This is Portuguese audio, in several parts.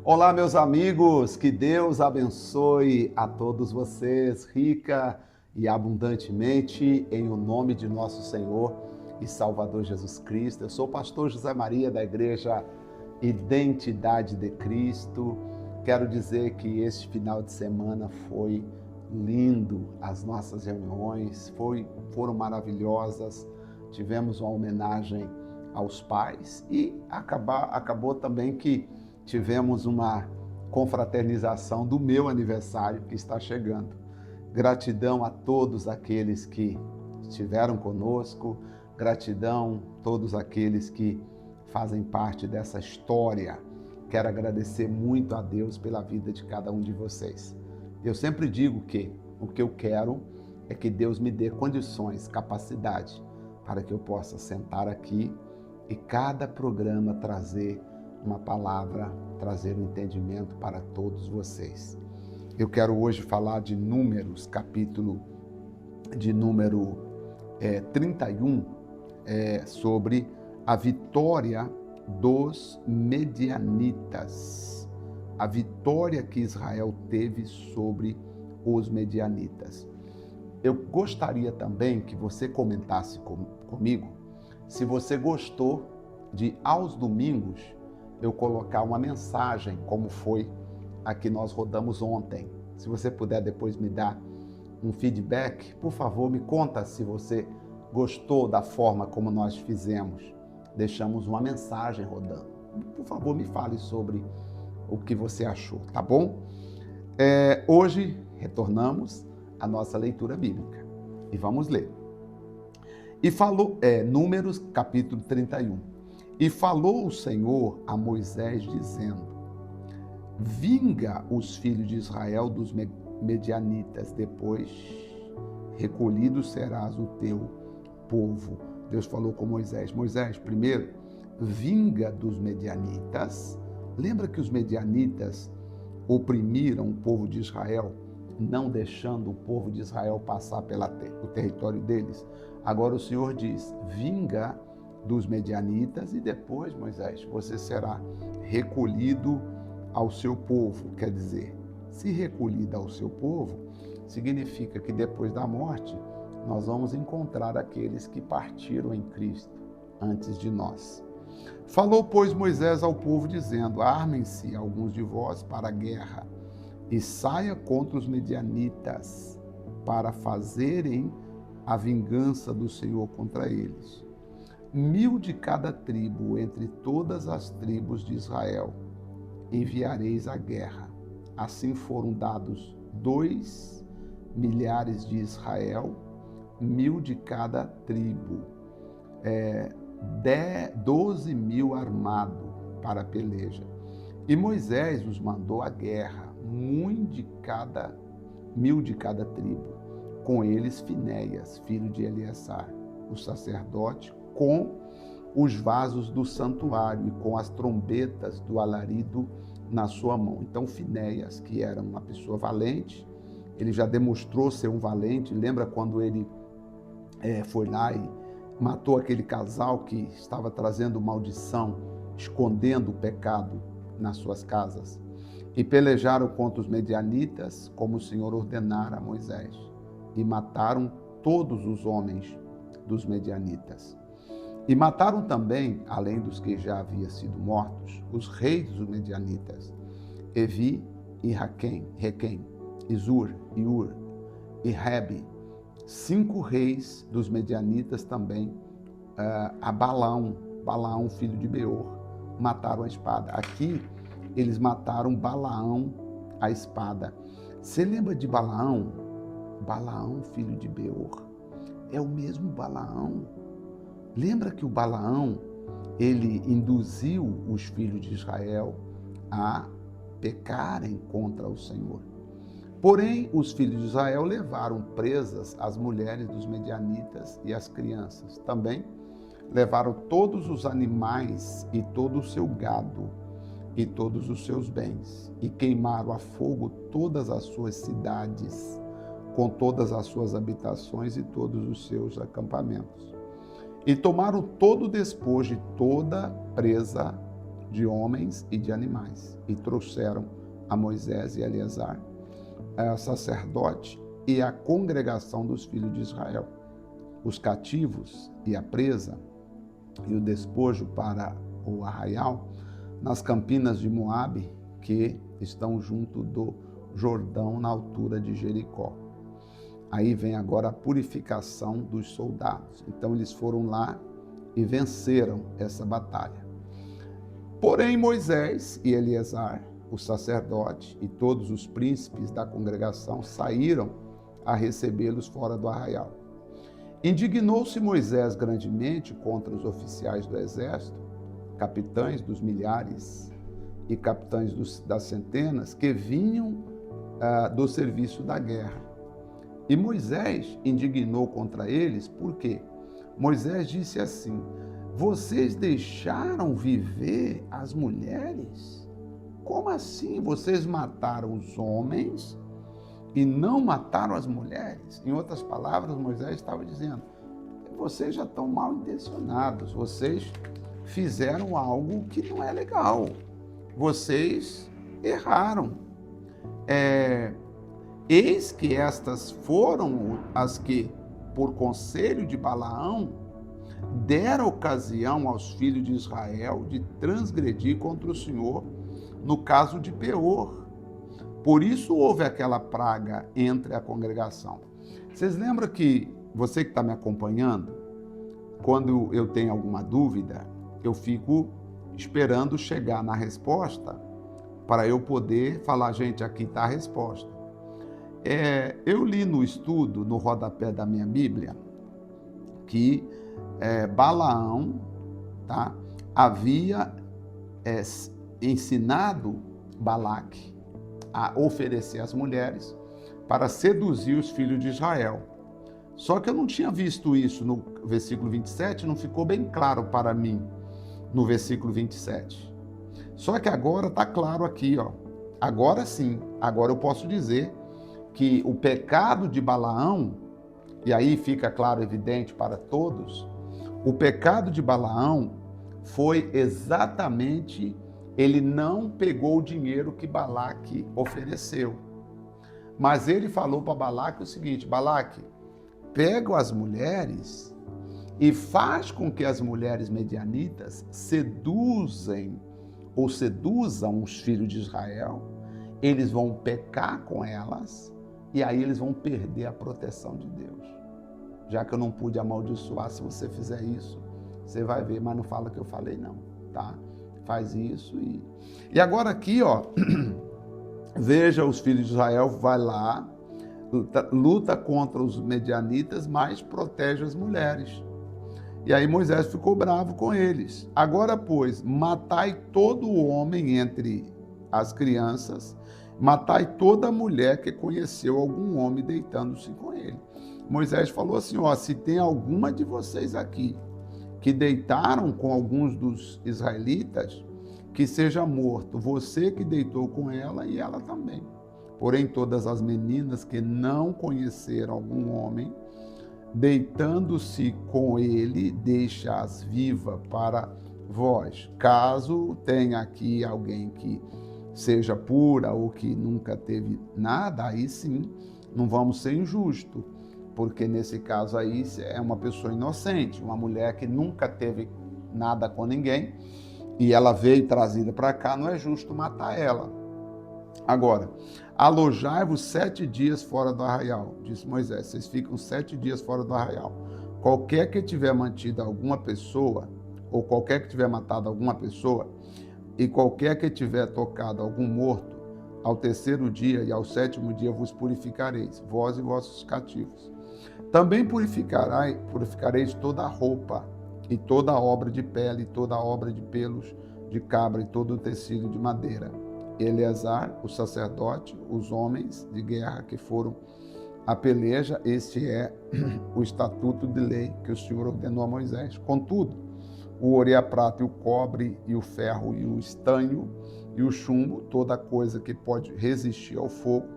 Olá, meus amigos, que Deus abençoe a todos vocês, rica e abundantemente, em o nome de nosso Senhor e Salvador Jesus Cristo. Eu sou o pastor José Maria da Igreja Identidade de Cristo. Quero dizer que este final de semana foi lindo, as nossas reuniões foram maravilhosas, tivemos uma homenagem aos pais e acabou também que tivemos uma confraternização do meu aniversário que está chegando. Gratidão a todos aqueles que estiveram conosco, gratidão a todos aqueles que fazem parte dessa história. Quero agradecer muito a Deus pela vida de cada um de vocês. Eu sempre digo que o que eu quero é que Deus me dê condições, capacidade, para que eu possa sentar aqui e cada programa trazer uma palavra, trazer um entendimento para todos vocês. Eu quero hoje falar de Números, capítulo de número 31, sobre a vitória dos medianitas. A vitória que Israel teve sobre os medianitas. Eu gostaria também que você comentasse comigo se você gostou de, aos domingos, eu colocar uma mensagem, como foi a que nós rodamos ontem. Se você puder depois me dar um feedback, por favor, me conta se você gostou da forma como nós fizemos. Deixamos uma mensagem rodando. Por favor, me fale sobre o que você achou, tá bom? Hoje, retornamos à nossa leitura bíblica e vamos ler. E falou, Números, capítulo 31. E falou o Senhor a Moisés, dizendo: vinga os filhos de Israel dos medianitas, depois recolhido serás o teu povo. Deus falou com Moisés: Moisés, primeiro, vinga dos medianitas. Lembra que os medianitas oprimiram o povo de Israel, não deixando o povo de Israel passar o território deles? Agora o Senhor diz: vinga dos medianitas e depois, Moisés, você será recolhido ao seu povo. Quer dizer, se recolhido ao seu povo, significa que depois da morte nós vamos encontrar aqueles que partiram em Cristo antes de nós. Falou, pois, Moisés ao povo, dizendo: armem-se alguns de vós para a guerra e saia contra os medianitas para fazerem a vingança do Senhor contra eles. 1000 de cada tribo, entre todas as tribos de Israel, enviareis à guerra. Assim foram dados 2 milhares de Israel, 1000 de cada tribo, 12.000 armados para a peleja. E Moisés os mandou à guerra, 1000 de cada tribo, com eles Finéias, filho de Eleazar, o sacerdote, com os vasos do santuário e com as trombetas do alarido na sua mão. Então Finéias, que era uma pessoa valente, ele já demonstrou ser um valente. Lembra quando ele foi lá e matou aquele casal que estava trazendo maldição, escondendo o pecado nas suas casas? E pelejaram contra os medianitas, como o Senhor ordenara a Moisés, e mataram todos os homens dos medianitas. E mataram também, além dos que já haviam sido mortos, os reis dos medianitas, Evi e Requem, e Zur, e Ur, e Rebe, 5 reis dos medianitas também, a Balaão, filho de Beor, mataram a espada. Aqui, eles mataram Balaão a espada. Você lembra de Balaão? Balaão, filho de Beor, é o mesmo Balaão. Lembra que o Balaão, ele induziu os filhos de Israel a pecarem contra o Senhor. Porém, os filhos de Israel levaram presas as mulheres dos medianitas e as crianças. Também levaram todos os animais e todo o seu gado e todos os seus bens, e queimaram a fogo todas as suas cidades, com todas as suas habitações e todos os seus acampamentos. E tomaram todo o despojo e toda presa de homens e de animais. E trouxeram a Moisés e Eleazar, sacerdote, e a congregação dos filhos de Israel, os cativos e a presa, e o despojo para o arraial, nas campinas de Moabe, que estão junto do Jordão, na altura de Jericó. Aí vem agora a purificação dos soldados. Então eles foram lá e venceram essa batalha. Porém, Moisés e Eleazar, o sacerdote, e todos os príncipes da congregação saíram a recebê-los fora do arraial. Indignou-se Moisés grandemente contra os oficiais do exército, capitães dos milhares e capitães das centenas, que vinham do serviço da guerra. E Moisés indignou contra eles, porque Moisés disse assim: vocês deixaram viver as mulheres? Como assim? Vocês mataram os homens e não mataram as mulheres? Em outras palavras, Moisés estava dizendo: vocês já estão mal intencionados, vocês fizeram algo que não é legal, vocês erraram. Eis que estas foram as que, por conselho de Balaão, deram ocasião aos filhos de Israel de transgredir contra o Senhor no caso de Peor. Por isso houve aquela praga entre a congregação. Vocês lembram que, você que está me acompanhando, quando eu tenho alguma dúvida, eu fico esperando chegar na resposta para eu poder falar: gente, aqui está a resposta. Eu li no estudo, no rodapé da minha Bíblia, que Balaão, tá, havia ensinado Balaque a oferecer as mulheres para seduzir os filhos de Israel. Só que eu não tinha visto isso no versículo 27, não ficou bem claro para mim no versículo 27. Só que agora está claro aqui, ó. Agora sim, agora eu posso dizer que o pecado de Balaão, e aí fica claro, evidente para todos, o pecado de Balaão foi exatamente, ele não pegou o dinheiro que Balaque ofereceu, mas ele falou para Balaque o seguinte: Balaque, pega as mulheres e faz com que as mulheres medianitas seduzam os filhos de Israel, eles vão pecar com elas, e aí eles vão perder a proteção de Deus. Já que eu não pude amaldiçoar, se você fizer isso, você vai ver, mas não fala que eu falei não, tá? Faz isso e agora aqui, ó, veja, os filhos de Israel, vai lá, luta contra os medianitas, mas protege as mulheres. E aí Moisés ficou bravo com eles. Agora, pois, matai todo o homem entre as crianças, matai toda mulher que conheceu algum homem deitando-se com ele. Moisés falou assim: ó, se tem alguma de vocês aqui que deitaram com alguns dos israelitas, que seja morto, você que deitou com ela e ela também. Porém, todas as meninas que não conheceram algum homem, deitando-se com ele, deixa-as viva para vós. Caso tenha aqui alguém que seja pura ou que nunca teve nada, aí sim, não vamos ser injustos, porque nesse caso aí é uma pessoa inocente, uma mulher que nunca teve nada com ninguém, e ela veio trazida para cá, não é justo matar ela. Agora, alojai-vos 7 dias fora do arraial, disse Moisés, vocês ficam 7 dias fora do arraial. Qualquer que tiver mantido alguma pessoa, ou qualquer que tiver matado alguma pessoa, e qualquer que tiver tocado algum morto, ao 3º dia e ao 7º dia vos purificareis, vós e vossos cativos. Também purificareis toda a roupa, e toda a obra de pele, e toda a obra de pelos de cabra, e todo o tecido de madeira. Eleazar, o sacerdote, os homens de guerra que foram à peleja, este é o estatuto de lei que o Senhor ordenou a Moisés. Contudo, o ouro e a prata, e o cobre, e o ferro, e o estanho, e o chumbo, toda coisa que pode resistir ao fogo,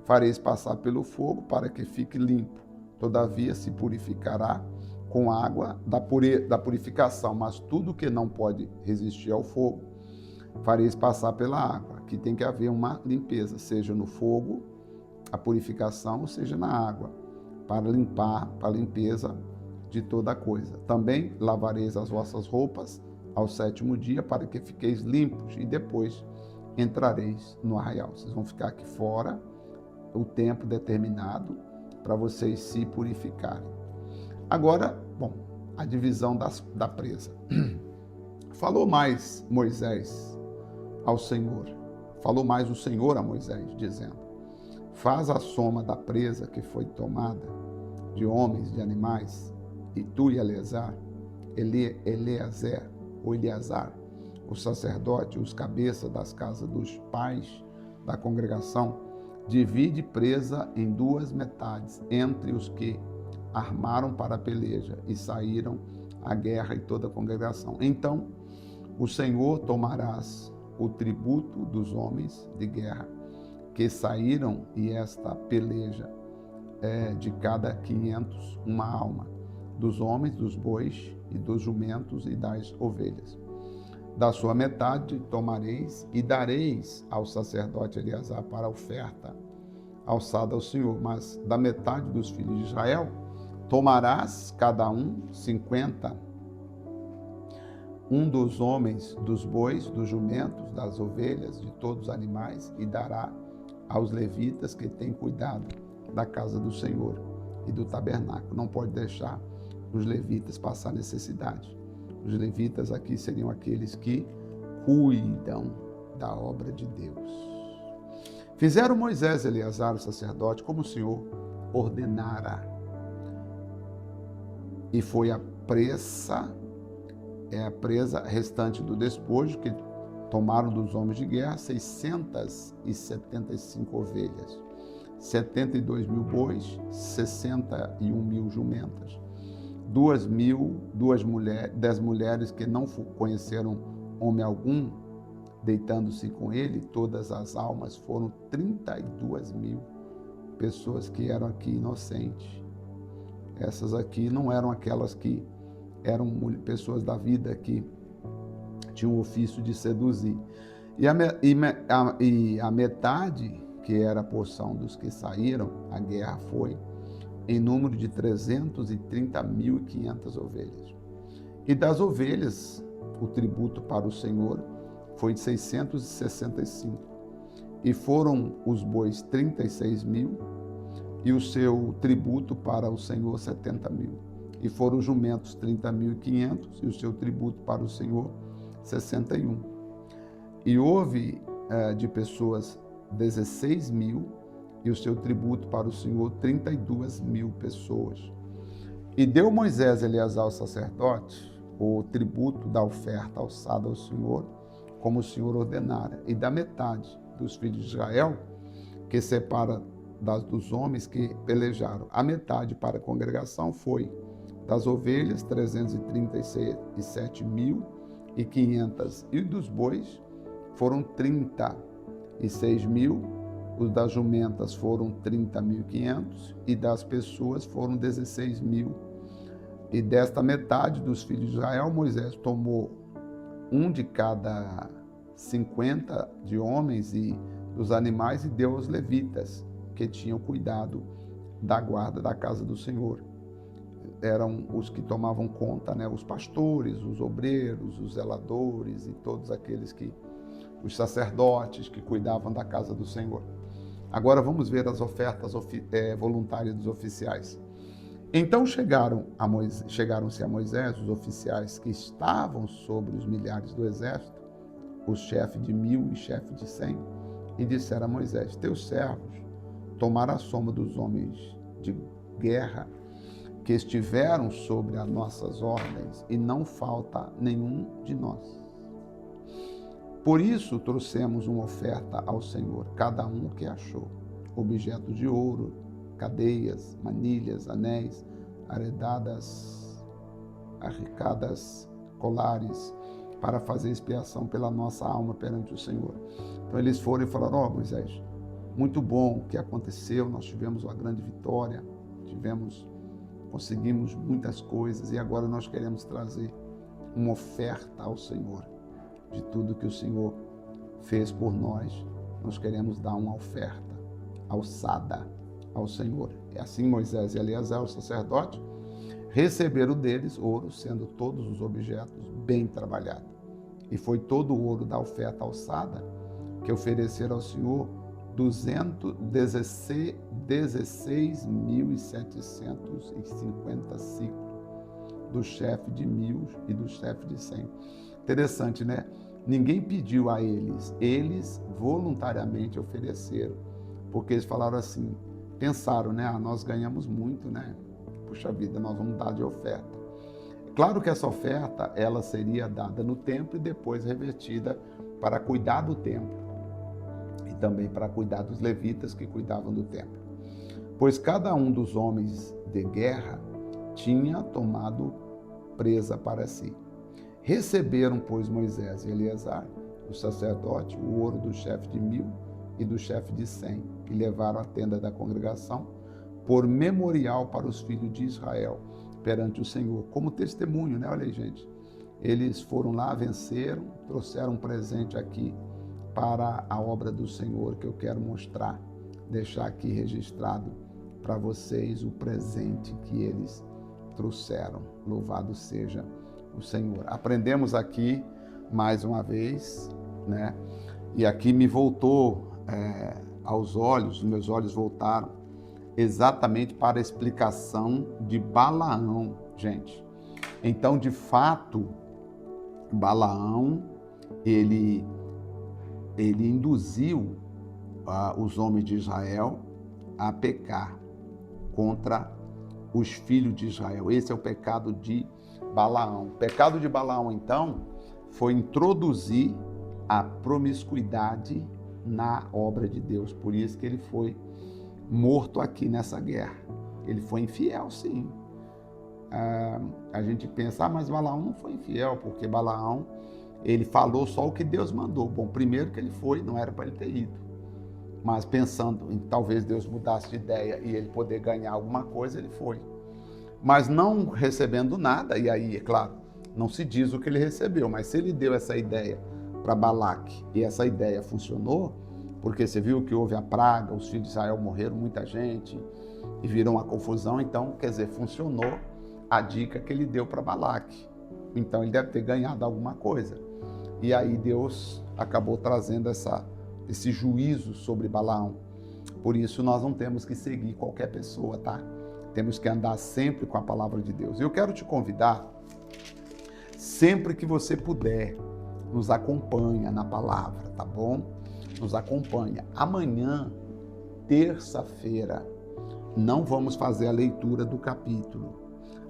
fareis passar pelo fogo para que fique limpo. Todavia se purificará com água da purificação, mas tudo que não pode resistir ao fogo fareis passar pela água. Aqui tem que haver uma limpeza, seja no fogo, a purificação, seja na água, para limpar, para a limpeza de toda coisa. Também lavareis as vossas roupas ao 7º dia, para que fiqueis limpos, e depois entrareis no arraial. Vocês vão ficar aqui fora o tempo determinado para vocês se purificarem. Agora, bom, a divisão da presa. Falou mais Moisés ao Senhor, falou mais o Senhor a Moisés, dizendo: faz a soma da presa que foi tomada, de homens, de animais, e tu e Eleazar, o sacerdote, os cabeças das casas dos pais da congregação, divide presa em 2 metades, entre os que armaram para a peleja e saíram à guerra, e toda a congregação. Então, o Senhor tomarás o tributo dos homens de guerra que saíram, e esta peleja é de cada 500 uma alma, dos homens, dos bois e dos jumentos e das ovelhas. Da sua metade tomareis e dareis ao sacerdote Eleazar para a oferta alçada ao Senhor, mas da metade dos filhos de Israel tomarás cada um 50, um dos homens, dos bois, dos jumentos, das ovelhas, de todos os animais, e dará aos levitas que têm cuidado da casa do Senhor e do tabernáculo. Não pode deixar os levitas passar necessidade. Os levitas aqui seriam aqueles que cuidam da obra de Deus. Fizeram Moisés e Eleazar, o sacerdote, como o Senhor ordenara. E foi a presa restante do despojo que tomaram dos homens de guerra 675 ovelhas, 72 mil bois, 61 mil jumentas, 10 mulheres que não conheceram homem algum, deitando-se com ele. Todas as almas foram 32 mil pessoas que eram aqui inocentes. Essas aqui não eram aquelas que eram pessoas da vida que tinham o ofício de seduzir. E a metade, que era a porção dos que saíram, a guerra foi em número de 330.500 ovelhas. E das ovelhas, o tributo para o Senhor foi de 665. E foram os bois 36 mil, e o seu tributo para o Senhor 70 mil. E foram os jumentos 30.500, e o seu tributo para o Senhor 61. E houve de pessoas 16 mil, e o seu tributo para o Senhor 32 mil pessoas. E deu Moisés e Eleazar, o sacerdote, o tributo da oferta alçada ao Senhor, como o Senhor ordenara. E da metade dos filhos de Israel, que separa dos homens que pelejaram, a metade para a congregação foi das ovelhas 337.500, e dos bois foram 36 mil, os das jumentas foram 30.500, e das pessoas foram 16 mil. E desta metade dos filhos de Israel, Moisés tomou um de cada 50 de homens e dos animais, e deu aos levitas, que tinham cuidado da guarda da casa do Senhor. Eram os que tomavam conta, né? Os pastores, os obreiros, os zeladores e todos aqueles os sacerdotes que cuidavam da casa do Senhor. Agora vamos ver as ofertas voluntárias dos oficiais. Então chegaram-se a Moisés os oficiais que estavam sobre os milhares do exército, os chefes de 1000 e chefes de 100, e disseram a Moisés: teus servos tomaram a soma dos homens de guerra que estiveram sobre as nossas ordens, e não falta nenhum de nós. Por isso trouxemos uma oferta ao Senhor, cada um que achou: objetos de ouro, cadeias, manilhas, anéis, arricadas, colares, para fazer expiação pela nossa alma perante o Senhor. Então eles foram e falaram: Moisés, muito bom o que aconteceu, nós tivemos uma grande vitória, conseguimos muitas coisas, e agora nós queremos trazer uma oferta ao Senhor. de tudo que o Senhor fez por nós, nós queremos dar uma oferta alçada ao Senhor. E assim Moisés e Eleazar, o sacerdote, receberam deles ouro, sendo todos os objetos bem trabalhados. E foi todo o ouro da oferta alçada que ofereceram ao Senhor 16.750 ciclos, do chefe de 1.000 e do chefe de 100. Interessante, né? Ninguém pediu a eles, eles voluntariamente ofereceram, porque eles falaram assim, pensaram, né? Nós ganhamos muito, né? Puxa vida, nós vamos dar de oferta. Claro que essa oferta, ela seria dada no templo e depois revertida para cuidar do templo e também para cuidar dos levitas que cuidavam do templo. Pois cada um dos homens de guerra tinha tomado presa para si. Receberam, pois, Moisés e Eleazar, o sacerdote, o ouro do chefe de 1.000 e do chefe de 100, que levaram à tenda da congregação, por memorial para os filhos de Israel, perante o Senhor, como testemunho, né? Olha aí, gente. Eles foram lá, venceram, trouxeram um presente aqui para a obra do Senhor, que eu quero mostrar, deixar aqui registrado para vocês o presente que eles trouxeram. Louvado seja o Senhor. Aprendemos aqui mais uma vez, né? E aqui me voltou aos olhos, meus olhos voltaram exatamente para a explicação de Balaão, gente. Então, de fato, Balaão, ele induziu os homens de Israel a pecar contra os filhos de Israel. Esse é o pecado de Balaão. O pecado de Balaão, então, foi introduzir a promiscuidade na obra de Deus. Por isso que ele foi morto aqui nessa guerra. Ele foi infiel, sim. A gente pensa, mas Balaão não foi infiel, porque Balaão, ele falou só o que Deus mandou. Bom, primeiro que ele foi, não era para ele ter ido. Mas pensando em talvez Deus mudasse de ideia e ele poder ganhar alguma coisa, ele foi. Mas não recebendo nada, e aí, é claro, não se diz o que ele recebeu, mas se ele deu essa ideia para Balaque e essa ideia funcionou, porque você viu que houve a praga, os filhos de Israel morreram, muita gente, e virou uma confusão, então, quer dizer, funcionou a dica que ele deu para Balaque. Então, ele deve ter ganhado alguma coisa. E aí Deus acabou trazendo esse juízo sobre Balaão. Por isso, nós não temos que seguir qualquer pessoa, tá? Temos que andar sempre com a palavra de Deus. Eu quero te convidar, sempre que você puder, nos acompanha na palavra, tá bom? Nos acompanha. Amanhã, terça-feira, não vamos fazer a leitura do capítulo.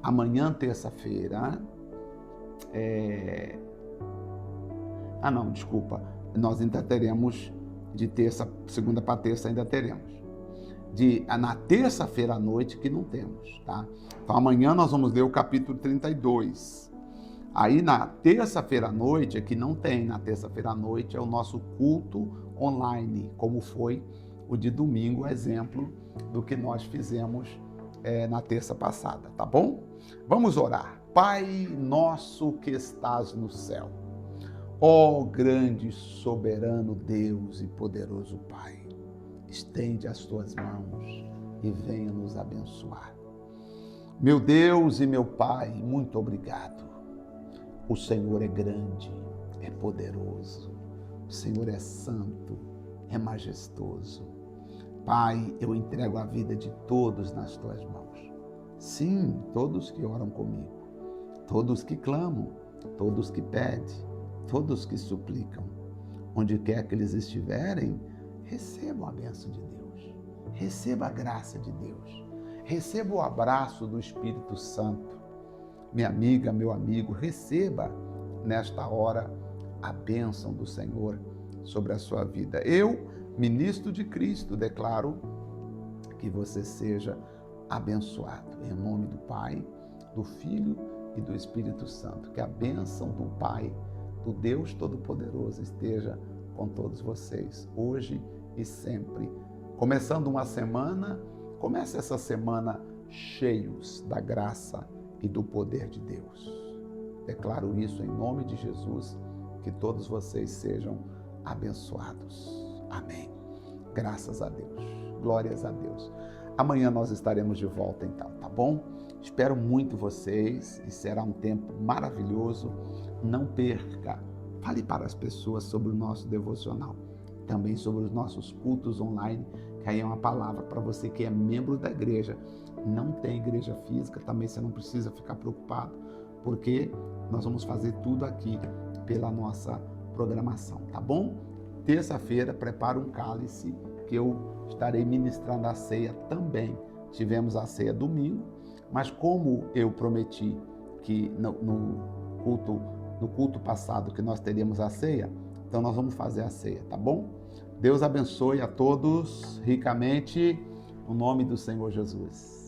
Amanhã, terça-feira, nós ainda teremos de terça, segunda para terça ainda teremos. Na terça-feira à noite que não temos, tá? Então amanhã nós vamos ler o capítulo 32. Aí na terça-feira à noite, que não tem, na terça-feira à noite é o nosso culto online, como foi o de domingo, exemplo do que nós fizemos na terça passada, tá bom? Vamos orar. Pai nosso que estás no céu, ó grande, soberano Deus e poderoso Pai, estende as tuas mãos e venha nos abençoar. Meu Deus e meu Pai, muito obrigado. O Senhor é grande, é poderoso, o Senhor é santo, é majestoso. Pai, eu entrego a vida de todos nas tuas mãos. Sim, todos que oram comigo, todos que clamam, todos que pedem, todos que suplicam. Onde quer que eles estiverem, recebam a bênção de Deus, receba a graça de Deus, receba o abraço do Espírito Santo. Minha amiga, meu amigo, receba nesta hora a bênção do Senhor sobre a sua vida. Eu, ministro de Cristo, declaro que você seja abençoado. Em nome do Pai, do Filho e do Espírito Santo. Que a bênção do Pai, do Deus Todo-Poderoso, esteja com todos vocês, hoje e sempre. Começando uma semana, comece essa semana cheios da graça e do poder de Deus. Declaro isso em nome de Jesus, que todos vocês sejam abençoados. Amém. Graças a Deus. Glórias a Deus. Amanhã nós estaremos de volta então, tá bom? Espero muito vocês e será um tempo maravilhoso. Não perca. Fale para as pessoas sobre o nosso devocional. Também sobre os nossos cultos online, que aí é uma palavra para você que é membro da igreja. Não tem igreja física, também você não precisa ficar preocupado, porque nós vamos fazer tudo aqui pela nossa programação, tá bom? Terça-feira, prepara um cálice, que eu estarei ministrando a ceia também. Tivemos a ceia domingo, mas como eu prometi que no culto passado que nós teríamos a ceia, então nós vamos fazer a ceia, tá bom? Deus abençoe a todos ricamente, no nome do Senhor Jesus.